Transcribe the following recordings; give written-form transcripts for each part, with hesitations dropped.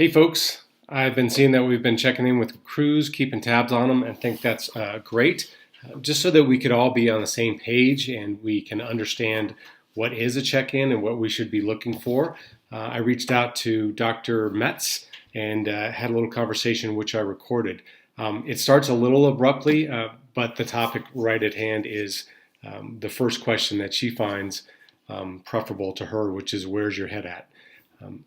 Hey folks, I've been seeing that we've been checking in with crews, keeping tabs on them, and think that's great, just so that we could all be on the same page and we can understand what is a check-in and what we should be looking for. I reached out to Dr. Metz and had a little conversation which I recorded. It starts a little abruptly, but the topic right at hand is the first question that she finds preferable to her, which is, where's your head at?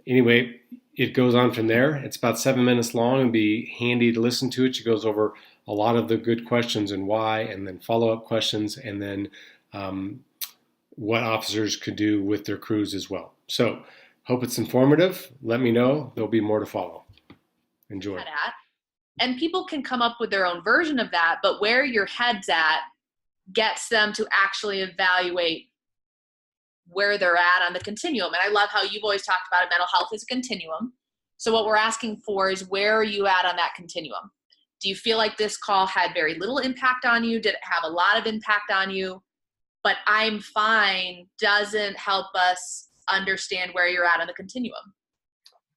Anyway, it goes on from there. It's about 7 minutes long and be handy to listen to it. She goes over a lot of the good questions and why, and then follow-up questions, and then what officers could do with their crews as well. So, hope it's informative. Let me know. There'll be more to follow. Enjoy. And people can come up with their own version of that, but where your head's at gets them to actually evaluate where they're at on the continuum. And I love how you've always talked about it. Mental health is a continuum. So what we're asking for is, where are you at on that continuum? Do you feel like this call had very little impact on you? Did it have a lot of impact on you? But I'm fine doesn't help us understand where you're at on the continuum.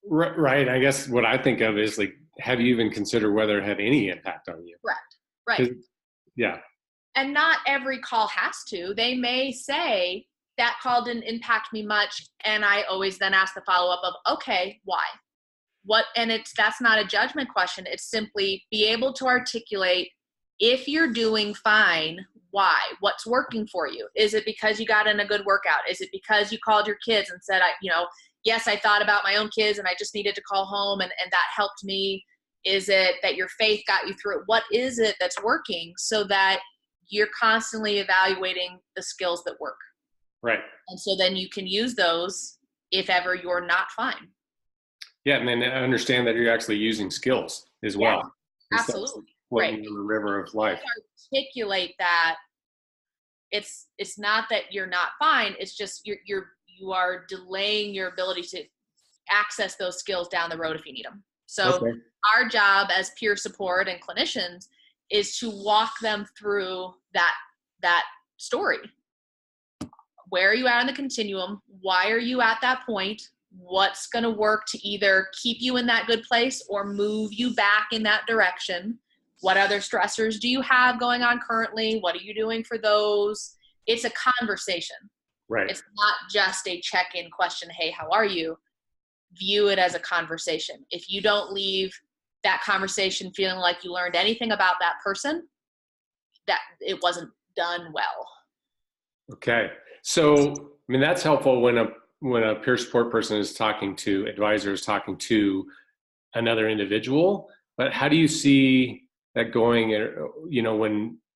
Right. I guess what I think of is, like, have you even considered whether it had any impact on you? Correct. Right. Yeah. And not every call has to. They may say, that call didn't impact me much. And I always then ask the follow-up of, okay, why? And that's not a judgment question. It's simply be able to articulate, if you're doing fine, why? What's working for you? Is it because you got in a good workout? Is it because you called your kids and said, yes, I thought about my own kids and I just needed to call home and that helped me? Is it that your faith got you through it? What is it that's working, so that you're constantly evaluating the skills that work? Right. And so then you can use those if ever you're not fine. Yeah, and then understand that you're actually using skills as well. Yeah, absolutely. Right. The river of life. Articulate that it's not that you're not fine. It's just you are delaying your ability to access those skills down the road if you need them. So Our job as peer support and clinicians is to walk them through that story. Where are you at on the continuum? Why are you at that point? What's going to work to either keep you in that good place or move you back in that direction? What other stressors do you have going on currently? What are you doing for those? It's a conversation. Right. It's not just a check-in question. Hey, how are you? View it as a conversation. If you don't leave that conversation feeling like you learned anything about that person, that it wasn't done well. Okay. So, I mean, that's helpful when a peer support person is talking to, advisor is talking to another individual. But how do you see that going,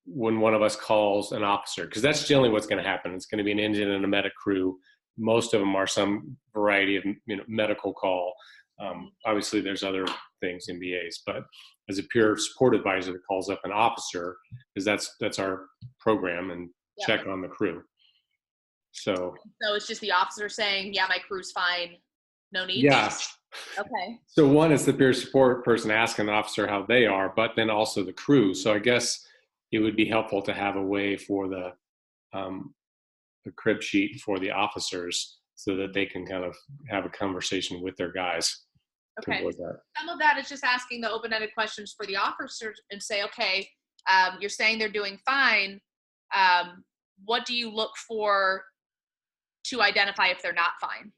when one of us calls an officer? Because that's generally what's going to happen. It's going to be an engine and a medic crew. Most of them are some variety of medical call. Obviously, there's other things, MBAs, but as a peer support advisor that calls up an officer, because that's our program, and check on the crew. So it's just the officer saying, yeah, my crew's fine, no need? Yeah. Okay. So one is the peer support person asking the officer how they are, but then also the crew. So I guess it would be helpful to have a way for the crib sheet for the officers, so that they can kind of have a conversation with their guys. Okay. Some of that is just asking the open-ended questions for the officers and say, okay, you're saying they're doing fine. What do you look for to identify if they're not fine?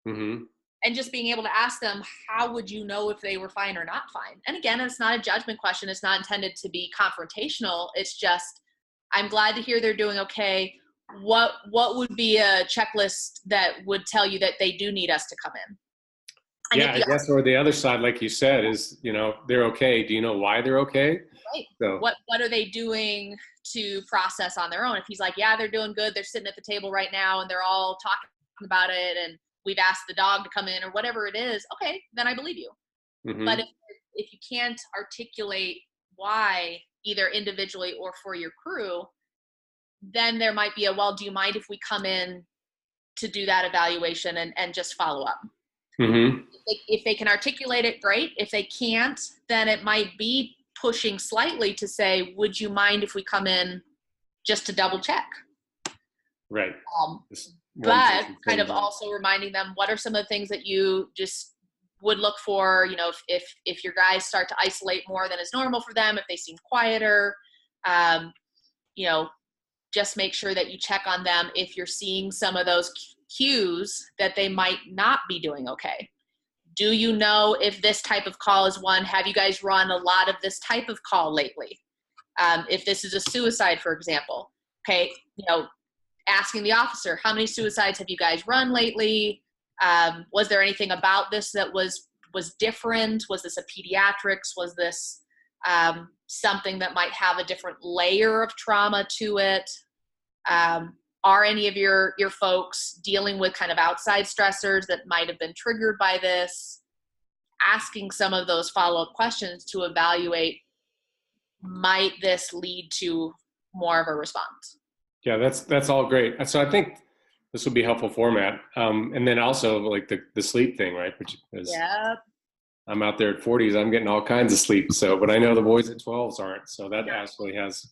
Mm-hmm. And just being able to ask them, how would you know if they were fine or not fine? And again, it's not a judgment question. It's not intended to be confrontational. It's just, I'm glad to hear they're doing okay. What would be a checklist that would tell you that they do need us to come in? And I guess, or the other side, like you said, is, they're okay. Do you know why they're okay? Right. So, what are they doing to process on their own? If he's like, yeah, they're doing good, they're sitting at the table right now and they're all talking about it, and we've asked the dog to come in or whatever it is, okay, then I believe you. mm-hmm. But if you can't articulate why, either individually or for your crew, then there might be do you mind if we come in to do that evaluation and just follow up? Mm-hmm. If they can articulate it, great. If they can't, then it might be pushing slightly to say, would you mind if we come in just to double check? Right. But kind of also reminding them, what are some of the things that you just would look for, if your guys start to isolate more than is normal for them, if they seem quieter, just make sure that you check on them if you're seeing some of those cues that they might not be doing okay. Do you know if this type of call is one? Have you guys run a lot of this type of call lately? If this is a suicide, for example, okay, asking the officer, how many suicides have you guys run lately? Was there anything about this that was different? Was this a pediatrics? Was this something that might have a different layer of trauma to it? Are any of your folks dealing with kind of outside stressors that might have been triggered by this? Asking some of those follow-up questions to evaluate, might this lead to more of a response? Yeah, that's all great. So I think this will be a helpful format. And then also like the sleep thing, right? Which is, I'm out there at 40s, I'm getting all kinds of sleep. So, but I know the boys at 12s aren't. So that actually has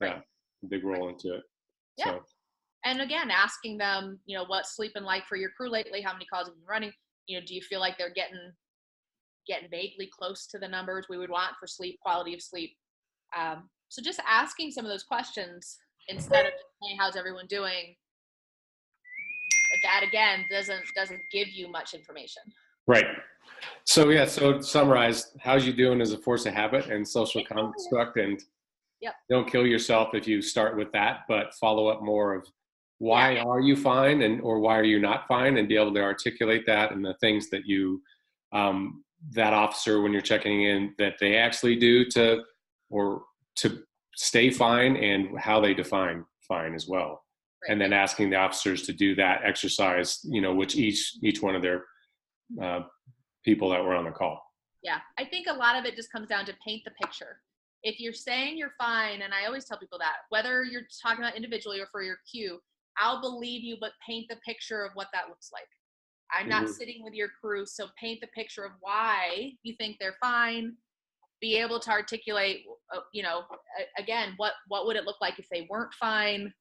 a big role into it. Yeah. So. And again, asking them, what's sleeping like for your crew lately? How many calls have you been running? Do you feel like they're getting vaguely close to the numbers we would want for sleep, quality of sleep? So just asking some of those questions instead of just saying, how's everyone doing? That again doesn't give you much information. Right. So so to summarize, how's you doing as a force of habit and social construct, and don't kill yourself if you start with that, but follow up more of why are you fine or why are you not fine, and be able to articulate that and the things that you that officer, when you're checking in, that they actually do to stay fine, and how they define fine as well. Right. And then asking the officers to do that exercise, which each one of their people that were on the call. Yeah, I think a lot of it just comes down to paint the picture. If you're saying you're fine, and I always tell people that, whether you're talking about individually or for your queue, I'll believe you, but paint the picture of what that looks like. I'm not sitting with your crew, so paint the picture of why you think they're fine. Be able to articulate, again, what would it look like if they weren't fine?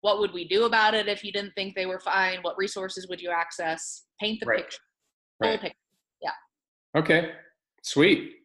What would we do about it if you didn't think they were fine? What resources would you access? Paint the picture. Full picture. Yeah. Okay. Sweet.